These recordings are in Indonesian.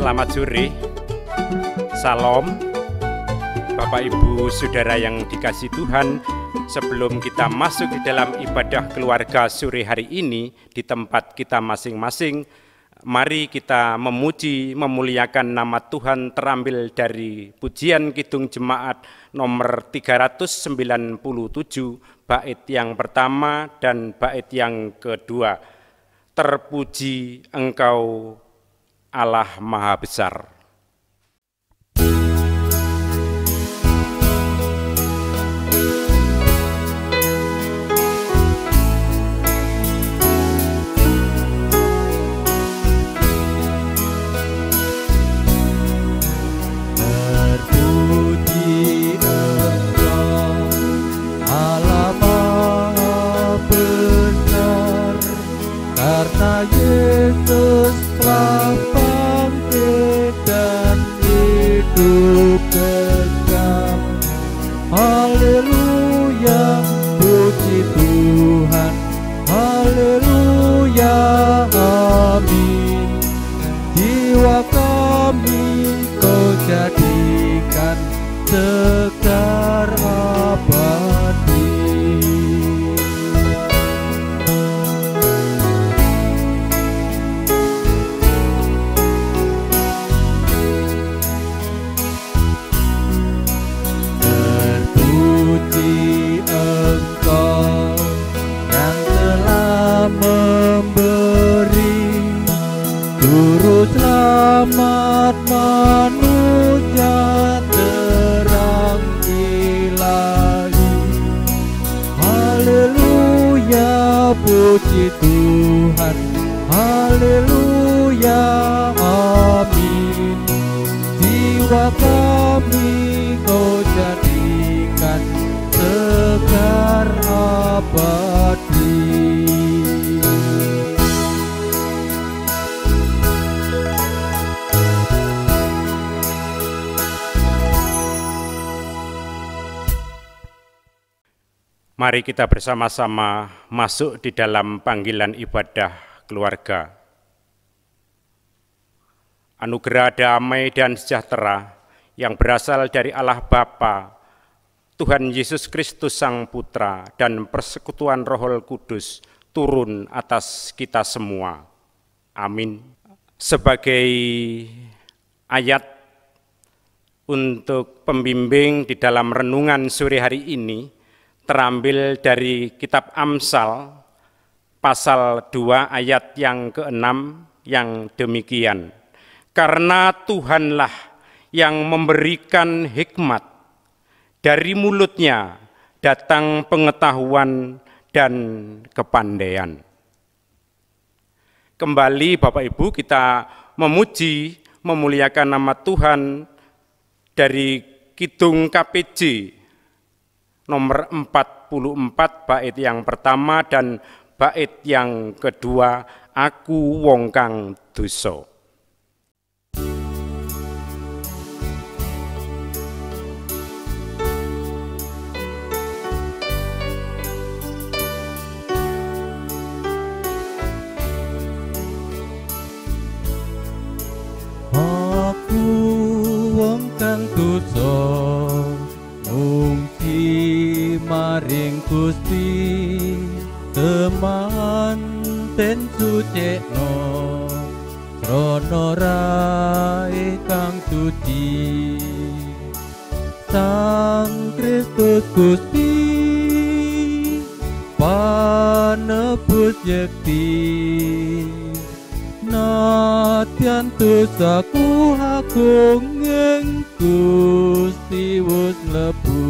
Selamat sore, salam Bapak Ibu Saudara yang dikasihi Tuhan. Sebelum kita masuk di dalam ibadah keluarga sore hari ini di tempat kita masing-masing, mari kita memuji, memuliakan nama Tuhan terambil dari pujian Kidung Jemaat nomor 397, bait yang pertama dan bait yang kedua. Terpuji Engkau Allah Maha Besar. Yesus telah bangkit dan hidup kekal. Haleluya, puji Tuhan. Haleluya, amin. Jiwa kami Kau jadikan segar abadi. Memberi Juru selamat manusia terang ilahi. Haleluya, puji Tuhan. Haleluya, amin. Jiwa kami Kau jadikan segar abadi. Mari kita bersama-sama masuk di dalam panggilan ibadah keluarga. Anugerah damai dan sejahtera yang berasal dari Allah Bapa, Tuhan Yesus Kristus Sang Putra, dan persekutuan Roh Kudus turun atas kita semua. Amin. Sebagai ayat untuk pembimbing di dalam renungan sore hari ini, terambil dari kitab Amsal pasal 2 ayat yang ke-6 yang demikian. Karena Tuhanlah yang memberikan hikmat, dari mulutnya datang pengetahuan dan kepandaian. Kembali Bapak Ibu kita memuji, memuliakan nama Tuhan dari Kidung KPJ nomor 44 bait yang pertama dan bait yang kedua, Aku wong kang dosa. Aku wong kang dosa maring Gusti temanten sucekno srana rae kang suci. Sang Kristus Gusti panebus yekti, nadyan dosaku agung ing Gusti wis mlebu.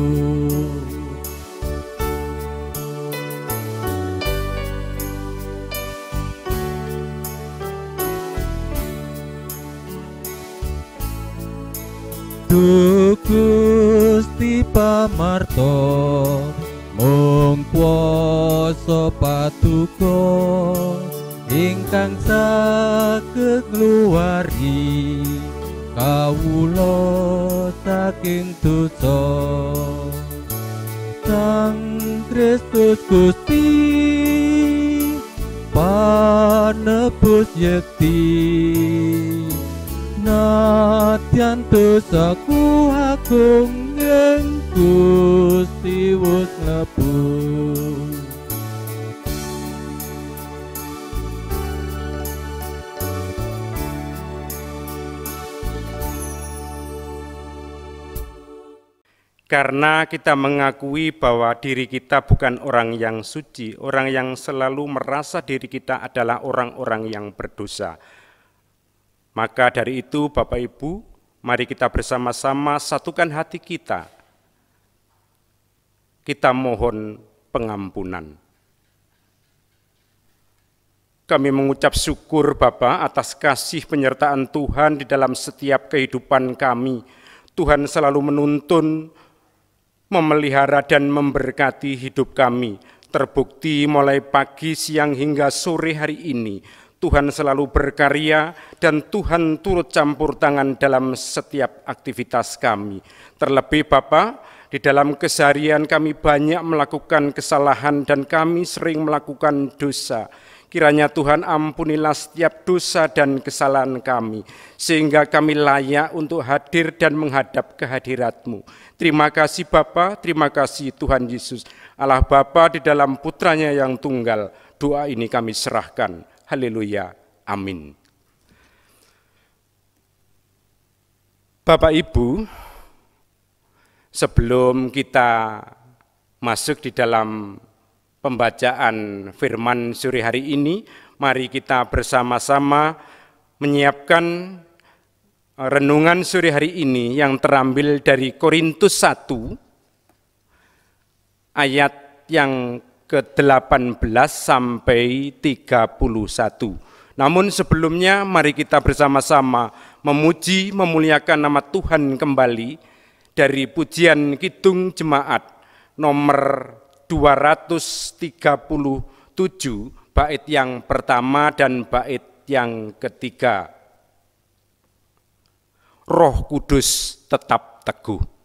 Duh Gusti pamarto mung kuwasa paduka ingkang saged ngluwari kawula saking dosa. Sang Kristus Gusti panebus yekti, Senadyan dosaku agung ing Gusti wis mlebu. Karena kita mengakui bahwa diri kita bukan orang yang suci, orang yang selalu merasa diri kita adalah orang-orang yang berdosa. Maka dari itu Bapak Ibu, mari kita bersama-sama satukan hati kita. Kita mohon pengampunan. Kami mengucap syukur Bapa atas kasih penyertaan Tuhan di dalam setiap kehidupan kami. Tuhan selalu menuntun, memelihara dan memberkati hidup kami. Terbukti mulai pagi, siang hingga sore hari ini, Tuhan selalu berkarya dan Tuhan turut campur tangan dalam setiap aktivitas kami. Terlebih Bapa, di dalam keseharian kami banyak melakukan kesalahan dan kami sering melakukan dosa. Kiranya Tuhan ampunilah setiap dosa dan kesalahan kami, sehingga kami layak untuk hadir dan menghadap kehadirat-Mu. Terima kasih Bapa, terima kasih Tuhan Yesus. Allah Bapa di dalam putranya yang tunggal, doa ini kami serahkan. Haleluya, amin. Bapak Ibu, sebelum kita masuk di dalam pembacaan firman sore hari ini, mari kita bersama-sama menyiapkan renungan sore hari ini yang terambil dari Korintus 1 ayat yang ke-18 sampai 31. Namun sebelumnya mari kita bersama-sama memuji, memuliakan nama Tuhan kembali dari pujian Kidung Jemaat nomor 237, bait yang pertama dan bait yang ketiga. Roh Kudus tetap teguh.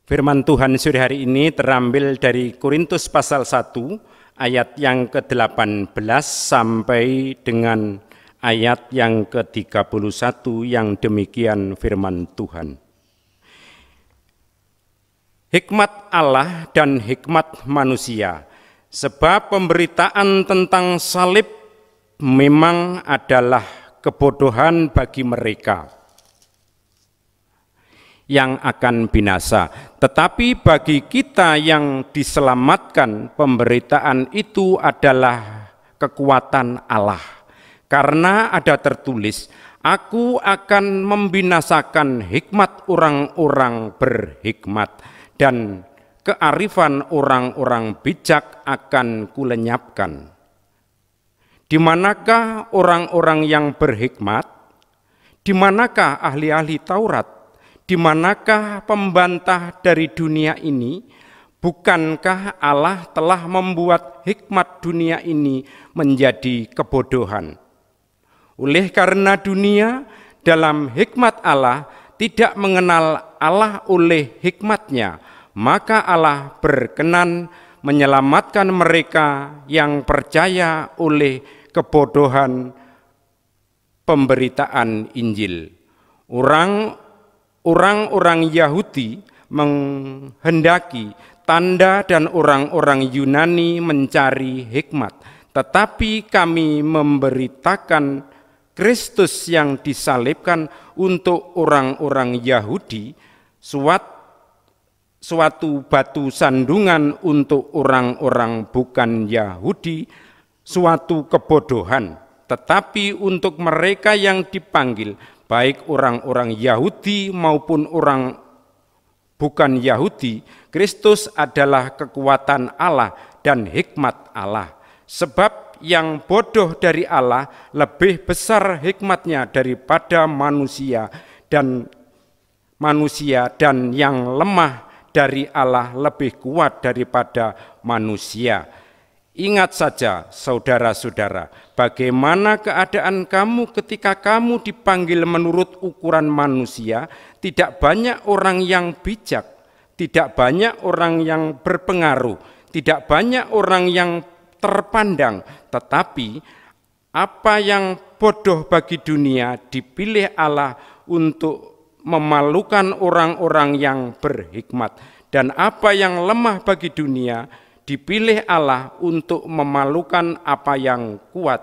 Firman Tuhan sore hari ini terambil dari Korintus pasal 1 ayat yang ke-18 sampai dengan ayat yang ke-31 yang demikian firman Tuhan. Hikmat Allah dan hikmat manusia, sebab pemberitaan tentang salib memang adalah kebodohan bagi mereka yang akan binasa. Tetapi bagi kita yang diselamatkan, pemberitaan itu adalah kekuatan Allah. Karena ada tertulis, aku akan membinasakan hikmat orang-orang berhikmat, dan kearifan orang-orang bijak akan kulenyapkan. Di manakah orang-orang yang berhikmat? Di manakah ahli-ahli Taurat? Di manakah pembantah dari dunia ini? Bukankah Allah telah membuat hikmat dunia ini menjadi kebodohan? Oleh karena dunia dalam hikmat Allah tidak mengenal Allah oleh hikmatnya, maka Allah berkenan menyelamatkan mereka yang percaya oleh kebodohan pemberitaan Injil. Orang-orang Yahudi menghendaki tanda dan orang-orang Yunani mencari hikmat, tetapi kami memberitakan Kristus yang disalibkan untuk orang-orang Yahudi, suatu batu sandungan untuk orang-orang bukan Yahudi, suatu kebodohan. Tetapi untuk mereka yang dipanggil, baik orang-orang Yahudi maupun orang bukan Yahudi, Kristus adalah kekuatan Allah dan hikmat Allah. Sebab yang bodoh dari Allah lebih besar hikmatnya daripada manusia, dan yang lemah dari Allah lebih kuat daripada manusia. Ingat saja, saudara-saudara, bagaimana keadaan kamu ketika kamu dipanggil menurut ukuran manusia. Tidak banyak orang yang bijak, tidak banyak orang yang berpengaruh, tidak banyak orang yang terpandang, tetapi apa yang bodoh bagi dunia dipilih Allah untuk memalukan orang-orang yang berhikmat, dan apa yang lemah bagi dunia dipilih Allah untuk memalukan apa yang kuat,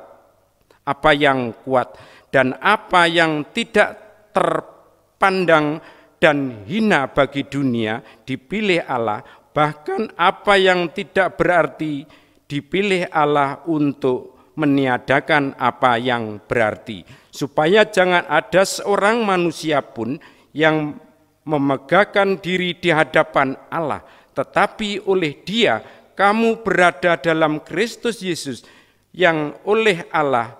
dan apa yang tidak terpandang dan hina bagi dunia dipilih Allah, bahkan apa yang tidak berarti dipilih Allah untuk meniadakan apa yang berarti, supaya jangan ada seorang manusia pun yang memegahkan diri di hadapan Allah, tetapi oleh Dia kamu berada dalam Kristus Yesus, yang oleh Allah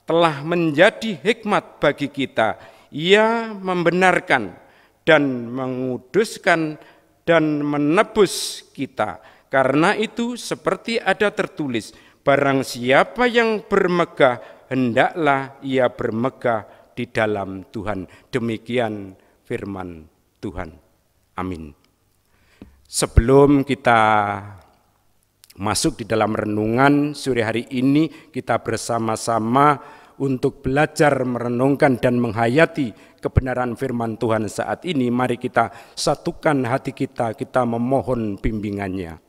telah menjadi hikmat bagi kita. Ia membenarkan dan menguduskan dan menebus kita. Karena itu seperti ada tertulis, barang siapa yang bermegah, hendaklah ia bermegah di dalam Tuhan. Demikian firman Tuhan. Amin. Sebelum kita masuk di dalam renungan sore hari ini, kita bersama-sama untuk belajar merenungkan dan menghayati kebenaran firman Tuhan saat ini. Mari kita satukan hati kita memohon bimbingannya.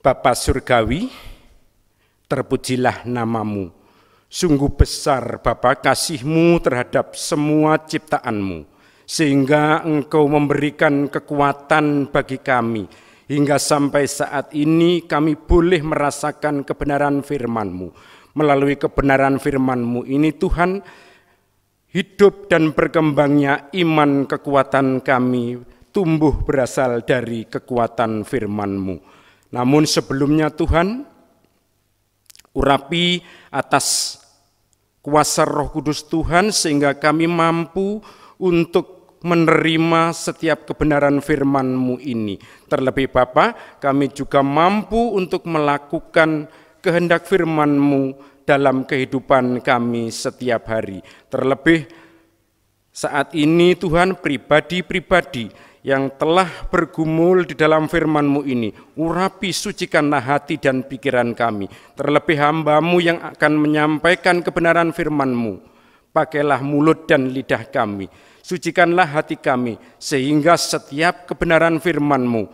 Bapa Surgawi, terpujilah namamu. Sungguh besar Bapa kasih-Mu terhadap semua ciptaan-Mu, sehingga Engkau memberikan kekuatan bagi kami, hingga sampai saat ini kami boleh merasakan kebenaran firman-Mu. Melalui kebenaran firman-Mu ini Tuhan, hidup dan berkembangnya iman kekuatan kami tumbuh berasal dari kekuatan firman-Mu. Namun sebelumnya Tuhan, urapi atas kuasa Roh Kudus Tuhan sehingga kami mampu untuk menerima setiap kebenaran firman-Mu ini. Terlebih Bapa, kami juga mampu untuk melakukan kehendak firman-Mu dalam kehidupan kami setiap hari. Terlebih Saat ini Tuhan, pribadi-pribadi yang telah bergumul di dalam firman-Mu ini, urapi, sucikanlah hati dan pikiran kami. Terlebih hamba-Mu yang akan menyampaikan kebenaran firman-Mu. Pakailah mulut dan lidah kami, sucikanlah hati kami, sehingga setiap kebenaran firman-Mu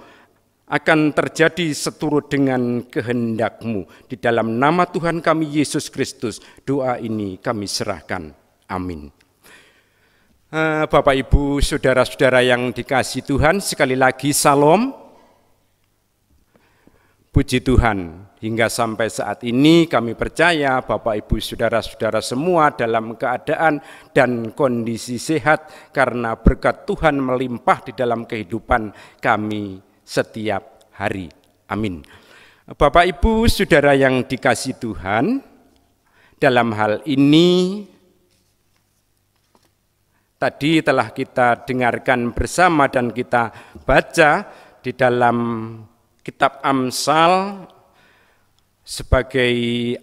akan terjadi seturut dengan kehendak-Mu. Di dalam nama Tuhan kami Yesus Kristus, doa ini kami serahkan. Amin. Bapak, Ibu, saudara-saudara yang dikasihi Tuhan, sekali lagi salam. Puji Tuhan, hingga sampai saat ini kami percaya Bapak, Ibu, saudara-saudara semua dalam keadaan dan kondisi sehat karena berkat Tuhan melimpah di dalam kehidupan kami setiap hari. Amin. Bapak, Ibu, saudara yang dikasihi Tuhan, dalam hal ini tadi telah kita dengarkan bersama dan kita baca di dalam kitab Amsal sebagai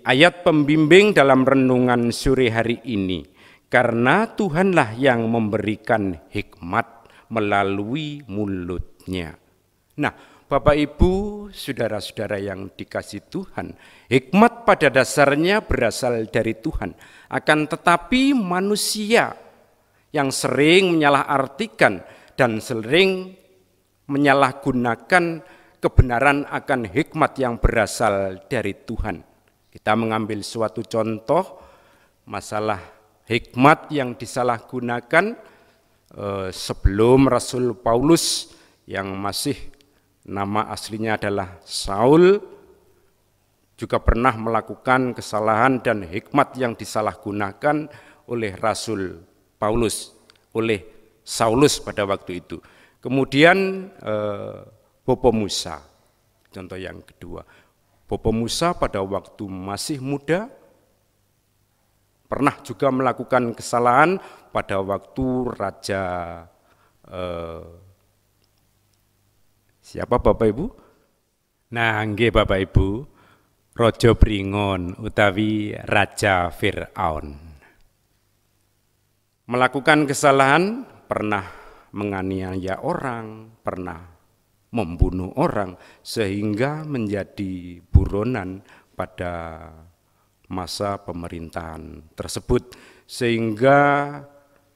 ayat pembimbing dalam renungan sore hari ini. Karena Tuhanlah yang memberikan hikmat melalui mulutnya. Nah, Bapak, Ibu, saudara-saudara yang dikasihi Tuhan, hikmat pada dasarnya berasal dari Tuhan. Akan tetapi manusia yang sering menyalahartikan dan sering menyalahgunakan kebenaran akan hikmat yang berasal dari Tuhan. Kita mengambil suatu contoh masalah hikmat yang disalahgunakan sebelum Rasul Paulus yang masih nama aslinya adalah Saul juga pernah melakukan kesalahan dan hikmat yang disalahgunakan oleh Rasul Paulus, oleh Saulus pada waktu itu. Kemudian Bopo Musa, contoh yang kedua. Bopo Musa pada waktu masih muda pernah juga melakukan kesalahan pada waktu Raja siapa Bapak Ibu? Nah, nggih Bapak Ibu, Raja Bringon utawi Raja Fir'aun. Melakukan kesalahan, pernah menganiaya orang, pernah membunuh orang, sehingga menjadi buronan pada masa pemerintahan tersebut. Sehingga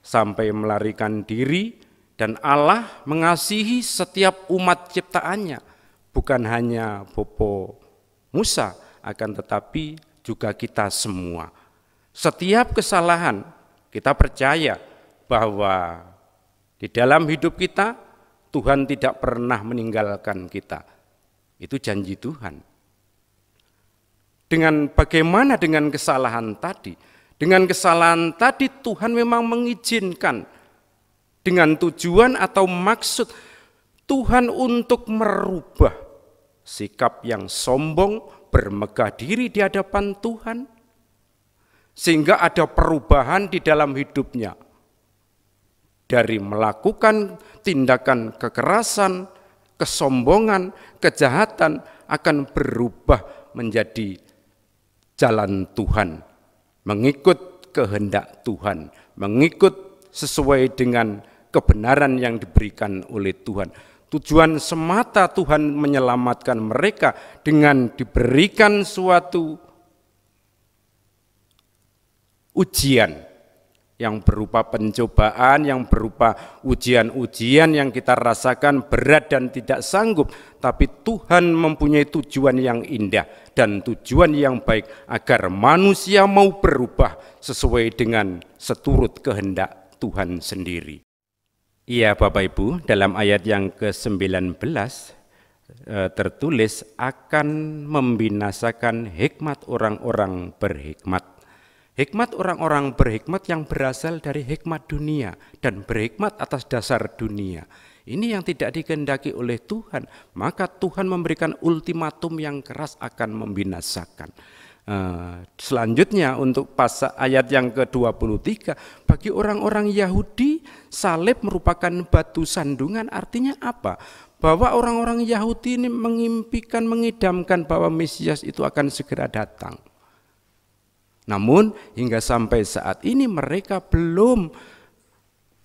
sampai melarikan diri, dan Allah mengasihi setiap umat ciptaannya. Bukan hanya Bopo Musa, akan tetapi juga kita semua. Setiap kesalahan, kita percaya bahwa di dalam hidup kita, Tuhan tidak pernah meninggalkan kita. Itu janji Tuhan. Bagaimana dengan kesalahan tadi? Dengan kesalahan tadi Tuhan memang mengizinkan dengan tujuan atau maksud Tuhan untuk merubah sikap yang sombong, bermegah diri di hadapan Tuhan, sehingga ada perubahan di dalam hidupnya. Dari melakukan tindakan kekerasan, kesombongan, kejahatan akan berubah menjadi jalan Tuhan. Mengikut kehendak Tuhan, mengikut sesuai dengan kebenaran yang diberikan oleh Tuhan. Tujuan semata Tuhan menyelamatkan mereka dengan diberikan suatu ujian yang berupa pencobaan, yang berupa ujian-ujian yang kita rasakan berat dan tidak sanggup, tapi Tuhan mempunyai tujuan yang indah dan tujuan yang baik agar manusia mau berubah sesuai dengan seturut kehendak Tuhan sendiri. Iya Bapak Ibu, dalam ayat yang ke-19 tertulis akan membinasakan hikmat orang-orang berhikmat. Hikmat orang-orang berhikmat yang berasal dari hikmat dunia dan berhikmat atas dasar dunia. Ini yang tidak dikehendaki oleh Tuhan, maka Tuhan memberikan ultimatum yang keras akan membinasakan. Selanjutnya untuk ayat yang ke-23, bagi orang-orang Yahudi salib merupakan batu sandungan. Artinya apa? Bahwa orang-orang Yahudi ini mengimpikan, mengidamkan bahwa Mesias itu akan segera datang. Namun hingga sampai saat ini mereka belum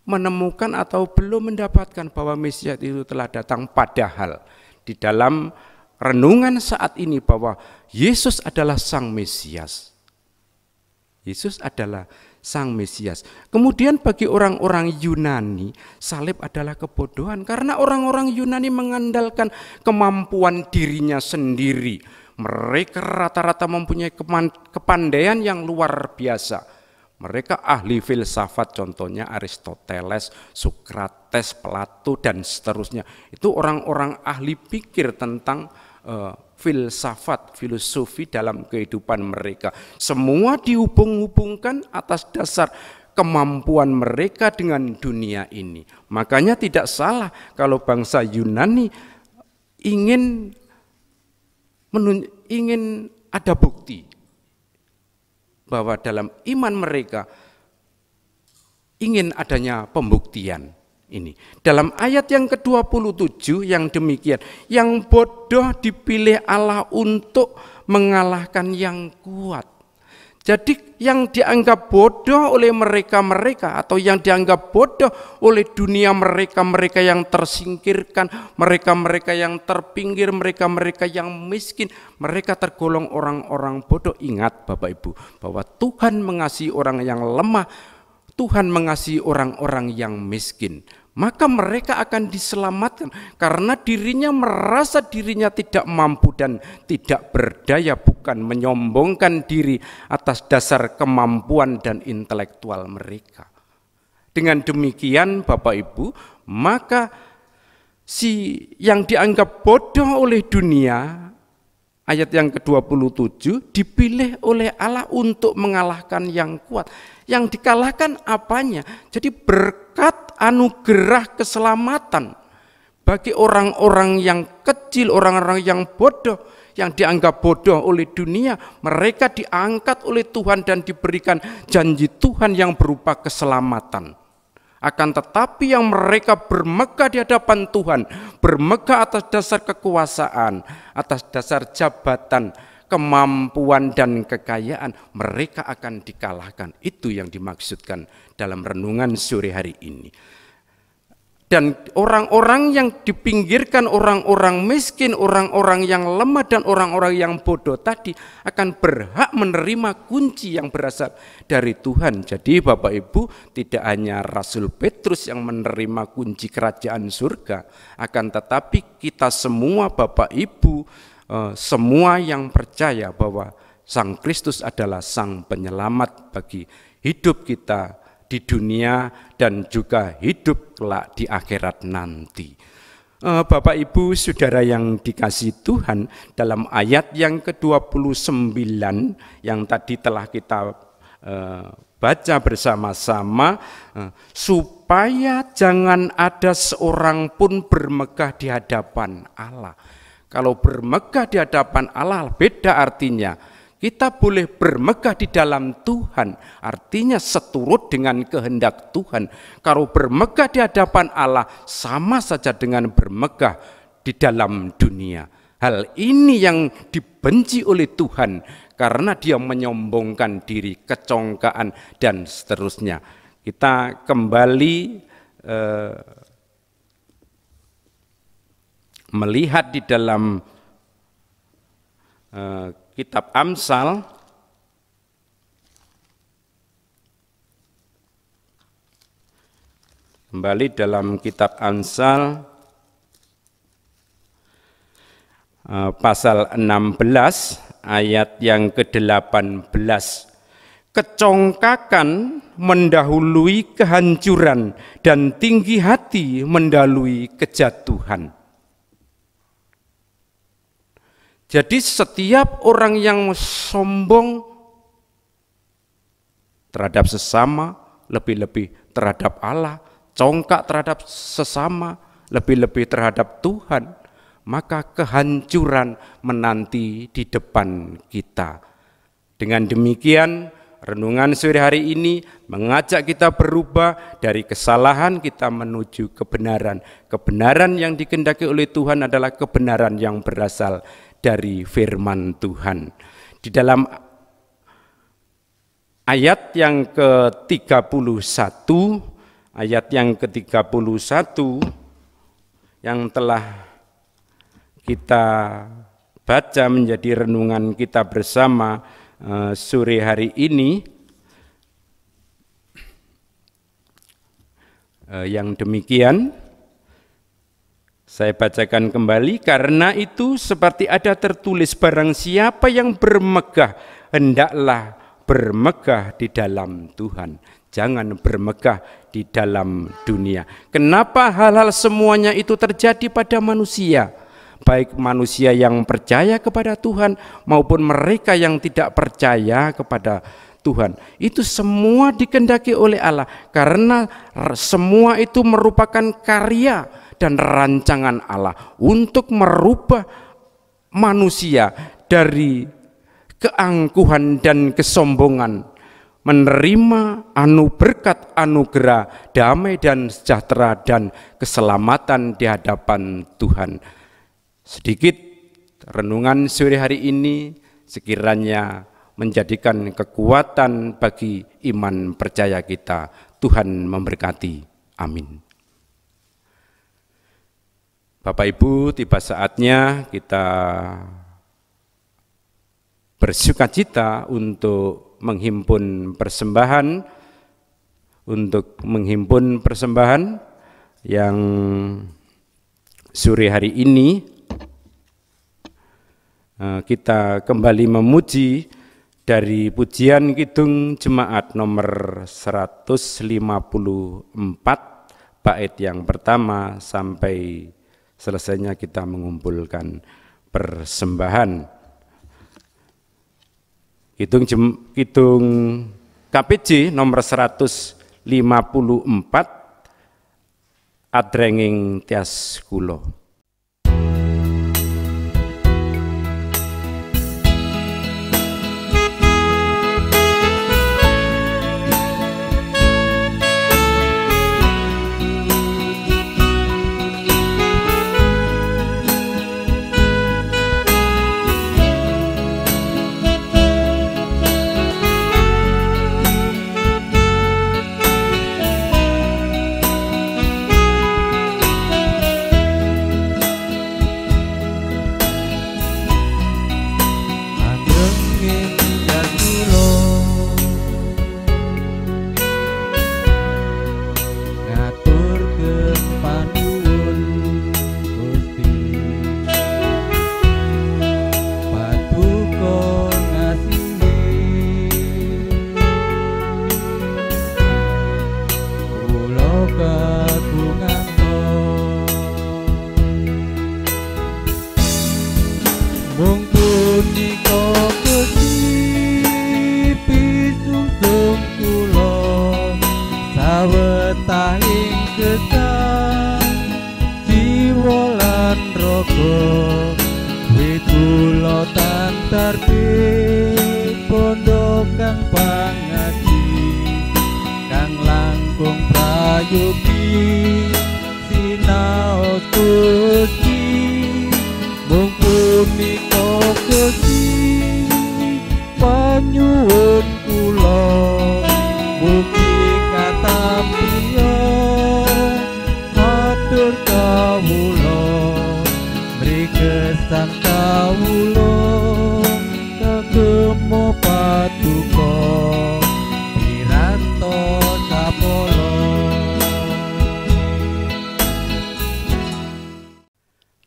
menemukan atau belum mendapatkan bahwa Mesias itu telah datang, padahal di dalam renungan saat ini bahwa Yesus adalah Sang Mesias. Yesus adalah Sang Mesias. Kemudian bagi orang-orang Yunani, salib adalah kebodohan karena orang-orang Yunani mengandalkan kemampuan dirinya sendiri. Mereka rata-rata mempunyai kepandaian yang luar biasa. Mereka ahli filsafat, contohnya Aristoteles, Sokrates, Plato, dan seterusnya. Itu orang-orang ahli pikir tentang filsafat, filosofi dalam kehidupan mereka. Semua dihubung-hubungkan atas dasar kemampuan mereka dengan dunia ini. Makanya tidak salah kalau bangsa Yunani ingin ada bukti bahwa dalam iman mereka ingin adanya pembuktian. Ini dalam ayat yang ke-27 yang demikian, yang bodoh dipilih Allah untuk mengalahkan yang kuat. Jadi yang dianggap bodoh oleh mereka-mereka atau yang dianggap bodoh oleh dunia mereka-mereka yang tersingkirkan, mereka-mereka yang terpinggir, mereka-mereka yang miskin, mereka tergolong orang-orang bodoh. Ingat Bapak Ibu bahwa Tuhan mengasihi orang yang lemah, Tuhan mengasihi orang-orang yang miskin. Maka mereka akan diselamatkan karena dirinya merasa dirinya tidak mampu dan tidak berdaya, bukan menyombongkan diri atas dasar kemampuan dan intelektual mereka. Dengan demikian Bapak Ibu, maka yang dianggap bodoh oleh dunia, ayat yang ke-27, dipilih oleh Allah untuk mengalahkan yang kuat. Yang dikalahkan apanya? Jadi berkat anugerah keselamatan bagi orang-orang yang kecil, orang-orang yang bodoh, yang dianggap bodoh oleh dunia, mereka diangkat oleh Tuhan dan diberikan janji Tuhan yang berupa keselamatan. Akan tetapi yang mereka bermegah di hadapan Tuhan, bermegah atas dasar kekuasaan, atas dasar jabatan, kemampuan dan kekayaan, mereka akan dikalahkan. Itu yang dimaksudkan dalam renungan sore hari ini. Dan orang-orang yang dipinggirkan, orang-orang miskin, orang-orang yang lemah dan orang-orang yang bodoh tadi akan berhak menerima kunci yang berasal dari Tuhan. Jadi Bapak Ibu, tidak hanya Rasul Petrus yang menerima kunci kerajaan surga, akan tetapi kita semua Bapak Ibu, semua yang percaya bahwa Sang Kristus adalah Sang Penyelamat bagi hidup kita di dunia dan juga hidup kelak di akhirat nanti. Bapak Ibu Saudara yang dikasihi Tuhan, dalam ayat yang ke-29 yang tadi telah kita baca bersama-sama, supaya jangan ada seorang pun bermegah di hadapan Allah. Kalau bermegah di hadapan Allah beda artinya. Kita boleh bermegah di dalam Tuhan, artinya seturut dengan kehendak Tuhan. Kalau bermegah di hadapan Allah sama saja dengan bermegah di dalam dunia. Hal ini yang dibenci oleh Tuhan karena dia menyombongkan diri, kecongkaan dan seterusnya. Kita kembali melihat di dalam kitab Amsal pasal 16 ayat yang ke-18. Kecongkakan mendahului kehancuran dan tinggi hati mendahului kejatuhan. Jadi setiap orang yang sombong terhadap sesama, lebih-lebih terhadap Allah, congkak terhadap sesama, lebih-lebih terhadap Tuhan, maka kehancuran menanti di depan kita. Dengan demikian, renungan sore hari ini mengajak kita berubah dari kesalahan kita menuju kebenaran. Kebenaran yang dikehendaki oleh Tuhan adalah kebenaran yang berasal dari firman Tuhan. Di dalam ayat yang ke-31 ayat yang ke-31 yang telah kita baca menjadi renungan kita bersama sore hari ini. Yang demikian saya bacakan kembali. Karena itu seperti ada tertulis, barang siapa yang bermegah hendaklah bermegah di dalam Tuhan, jangan bermegah di dalam dunia. Kenapa hal-hal semuanya itu terjadi pada manusia? Baik manusia yang percaya kepada Tuhan maupun mereka yang tidak percaya kepada Tuhan. Itu semua dikehendaki oleh Allah, karena semua itu merupakan karya dan rancangan Allah untuk merubah manusia dari keangkuhan dan kesombongan, menerima berkat anugerah damai dan sejahtera dan keselamatan di hadapan Tuhan. Sedikit renungan sore hari ini sekiranya menjadikan kekuatan bagi iman percaya kita. Tuhan memberkati. Amin. Bapak Ibu, tiba saatnya kita bersukacita untuk menghimpun persembahan, yang sore hari ini kita kembali memuji dari pujian Kidung Jemaat nomor 154 bait yang pertama sampai selesainya kita mengumpulkan persembahan. Kidung KPJ nomor 154 Adrenging Tias Kulo.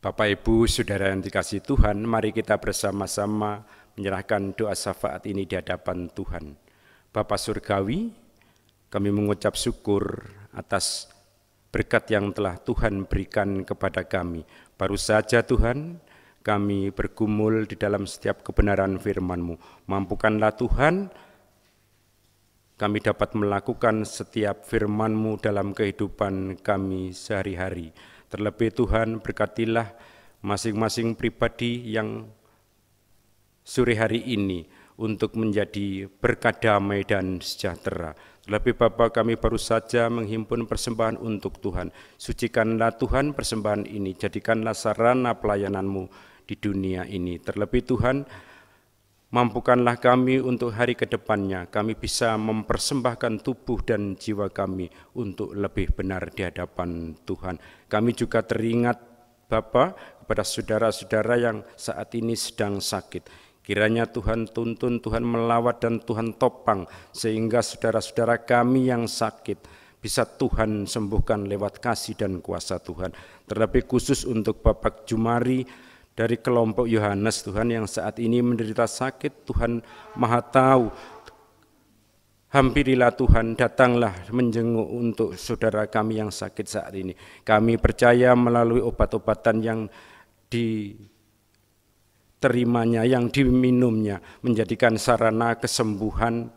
Bapak Ibu Saudara yang dikasihi Tuhan, mari kita bersama-sama menyerahkan doa syafaat ini di hadapan Tuhan. Bapa Surgawi, kami mengucap syukur atas berkat yang telah Tuhan berikan kepada kami. Baru saja Tuhan, kami bergumul di dalam setiap kebenaran firman-Mu. Mampukanlah Tuhan, kami dapat melakukan setiap firman-Mu dalam kehidupan kami sehari-hari. Terlebih Tuhan, berkatilah masing-masing pribadi yang sore hari ini untuk menjadi berkat damai dan sejahtera. Terlebih Bapa, kami baru saja menghimpun persembahan untuk Tuhan. Sucikanlah Tuhan persembahan ini, jadikanlah sarana pelayanan-Mu di dunia ini. Terlebih Tuhan, Mampukanlah kami untuk hari ke depannya, kami bisa mempersembahkan tubuh dan jiwa kami untuk lebih benar di hadapan Tuhan. Kami juga teringat Bapa kepada saudara-saudara yang saat ini sedang sakit. Kiranya Tuhan tuntun, Tuhan melawat dan Tuhan topang, sehingga saudara-saudara kami yang sakit bisa Tuhan sembuhkan lewat kasih dan kuasa Tuhan. Terlebih khusus untuk Bapak Jumari, dari kelompok Yohanes Tuhan yang saat ini menderita sakit, Tuhan Maha tahu. Hampirilah Tuhan, datanglah menjenguk untuk saudara kami yang sakit saat ini. Kami percaya melalui obat-obatan yang diterimanya, yang diminumnya, menjadikan sarana kesembuhan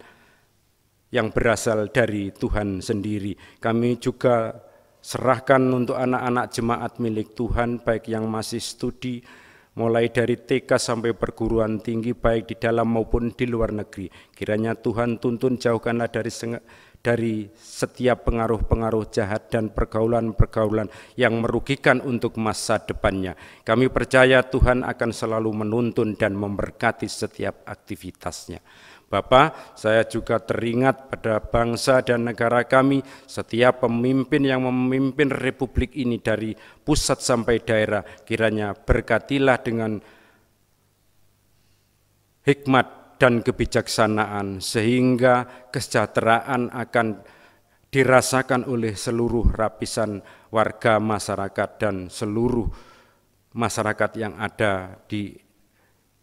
yang berasal dari Tuhan sendiri. Kami juga serahkan untuk anak-anak jemaat milik Tuhan, baik yang masih studi, mulai dari TK sampai perguruan tinggi, baik di dalam maupun di luar negeri. Kiranya Tuhan tuntun, jauhkanlah dari setiap pengaruh-pengaruh jahat dan pergaulan-pergaulan yang merugikan untuk masa depannya. Kami percaya Tuhan akan selalu menuntun dan memberkati setiap aktivitasnya. Bapa, saya juga teringat pada bangsa dan negara kami, setiap pemimpin yang memimpin republik ini dari pusat sampai daerah, kiranya berkatilah dengan hikmat dan kebijaksanaan, sehingga kesejahteraan akan dirasakan oleh seluruh lapisan warga masyarakat dan seluruh masyarakat yang ada di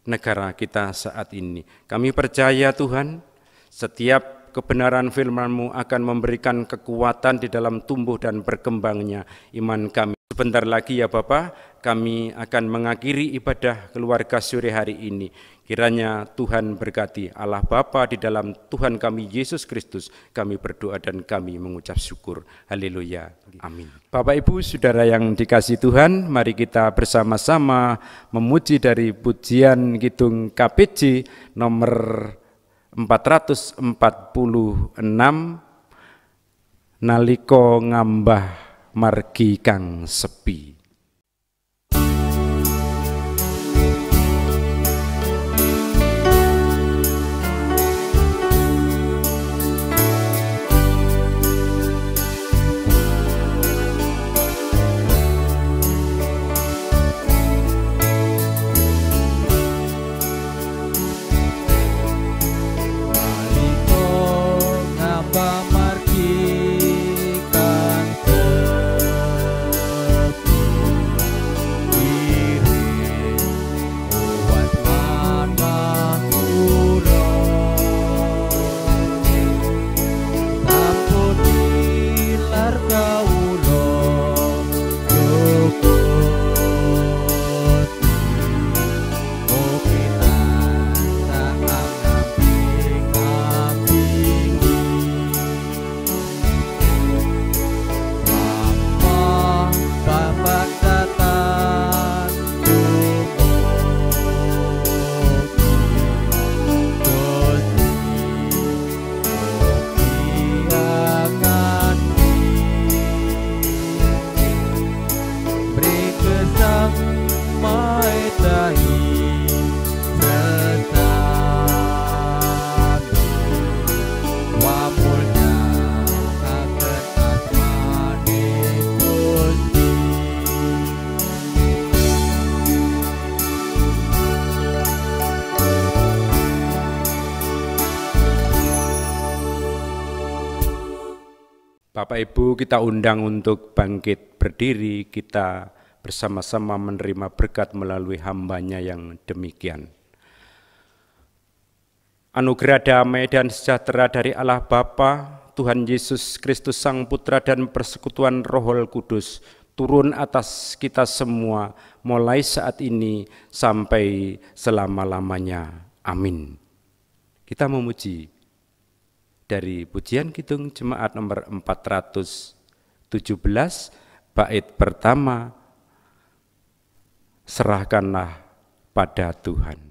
negara kita saat ini. Kami percaya Tuhan, setiap kebenaran firman-Mu akan memberikan kekuatan di dalam tumbuh dan berkembangnya iman kami. Sebentar lagi ya Bapak, kami akan mengakhiri ibadah keluarga sore hari ini. Kiranya Tuhan berkati. Allah Bapa, di dalam Tuhan kami Yesus Kristus, kami berdoa dan kami mengucap syukur. Haleluya. Amin. Bapak Ibu Saudara yang dikasihi Tuhan, mari kita bersama-sama memuji dari pujian Kidung KPJ nomor 446, Naliko ngambah margi kang sepi. Bapak Ibu, kita undang untuk bangkit berdiri, kita bersama-sama menerima berkat melalui hamba-Nya yang demikian. Anugerah damai dan sejahtera dari Allah Bapa, Tuhan Yesus Kristus Sang Putra dan persekutuan Roh Kudus turun atas kita semua mulai saat ini sampai selama-lamanya. Amin. Kita memuji dari pujian Kidung Jemaat nomor 417, bait pertama, serahkanlah pada Tuhan.